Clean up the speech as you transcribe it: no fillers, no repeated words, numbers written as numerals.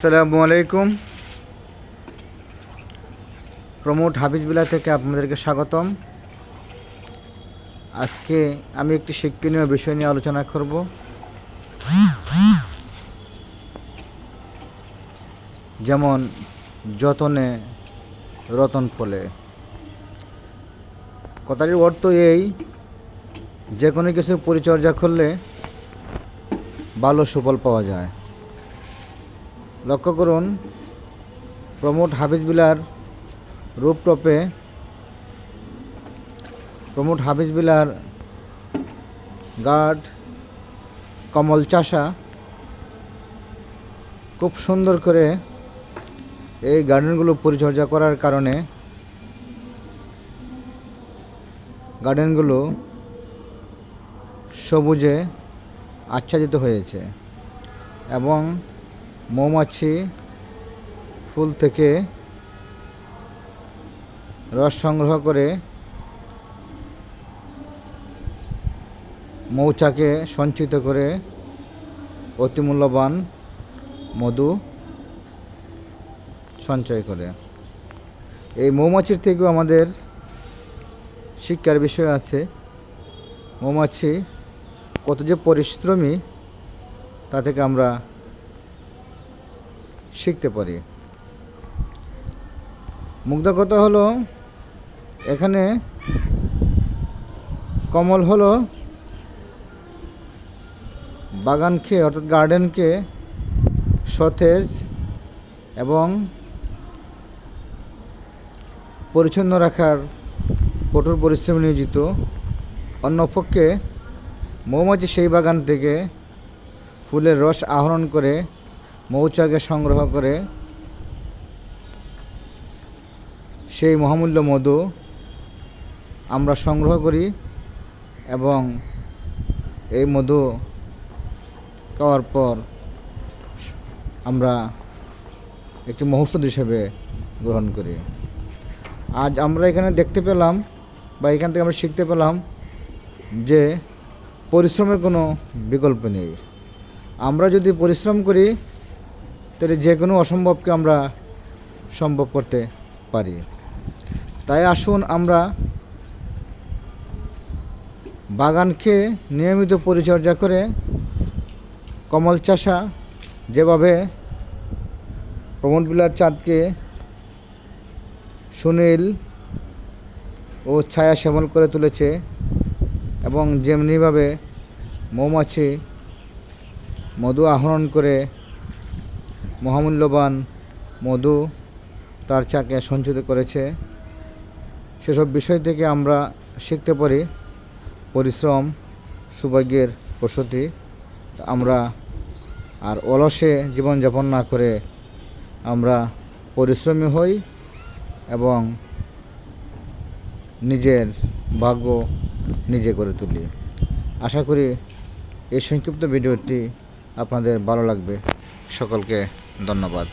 আসসালামু আলাইকুম। প্রমোট হাফিজ বিলা থেকে আপনাদেরকে স্বাগতম। আজকে আমি একটি শিক্ষণীয় বিষয় নিয়ে আলোচনা করব। যেমন যতনে রতন ফলে। কথাটির অর্থ এই, যে কোনো কিছু পরিচর্যা করলে ভালো সুফল পাওয়া যায়। লক্ষ্য করুন, প্রমোট হাফিজ বিলার রূপটপে প্রমোট হাফিজ বিলার গার্ড কমল চাষা খুব সুন্দর করে এই গার্ডেনগুলো পরিচর্যা করার কারণে গার্ডেনগুলো সবুজে আচ্ছাদিত হয়েছে এবং মৌমাছি ফুল থেকে রস সংগ্রহ করে মৌচাকে সঞ্চিত করে অতি মূল্যবান মধু সঞ্চয় করে। এই মৌমাছির থেকেও আমাদের শিক্ষার বিষয় আছে। মৌমাছি কত যে পরিশ্রমী তা থেকে আমরা শিখতে পারি। মুগ্ধ কথা হলো, এখানে কমল হলো বাগানকে অর্থাৎ গার্ডেনকে সতেজ এবং পরিচ্ছন্ন রাখার কঠোর পরিশ্রমে নিয়োজিত। অন্যপক্ষে মৌমাছি সেই বাগান থেকে ফুলের রস আহরণ করে মৌচাকে সংগ্রহ করে সেই মহামূল্য মধু আমরা সংগ্রহ করি এবং এই মধু খাওয়ার পর আমরা একটি মুহূর্ত হিসেবে গ্রহণ করি। আজ আমরা এখানে দেখতে পেলাম বা এখান থেকে আমরা শিখতে পেলাম যে পরিশ্রমের কোনো বিকল্প নেই। আমরা যদি পরিশ্রম করি তাহলে যে কোনো অসম্ভবকে আমরা সম্ভব করতে পারি। তাই আসুন আমরা বাগানকে নিয়মিত পরিচর্যা করে কমল চাষা যেভাবে প্রমোট বিলার চাঁদকে সুনীল ও ছায়া শ্যামল করে তুলেছে এবং যেমনিভাবে মৌমাছি মধু আহরণ করে মহামূল্যবান মধু তার চাকে সঞ্চিত করেছে, সেসব বিষয় থেকে আমরা শিখতে পারি পরিশ্রম সৌভাগ্যের প্রসূতি। আমরা আর অলসে জীবনযাপন না করে আমরা পরিশ্রমী হই এবং নিজের ভাগ্য নিজে করে তুলি। আশা করি এই সংক্ষিপ্ত ভিডিওটি আপনাদের ভালো লাগবে। সকলকে ধন্যবাদ।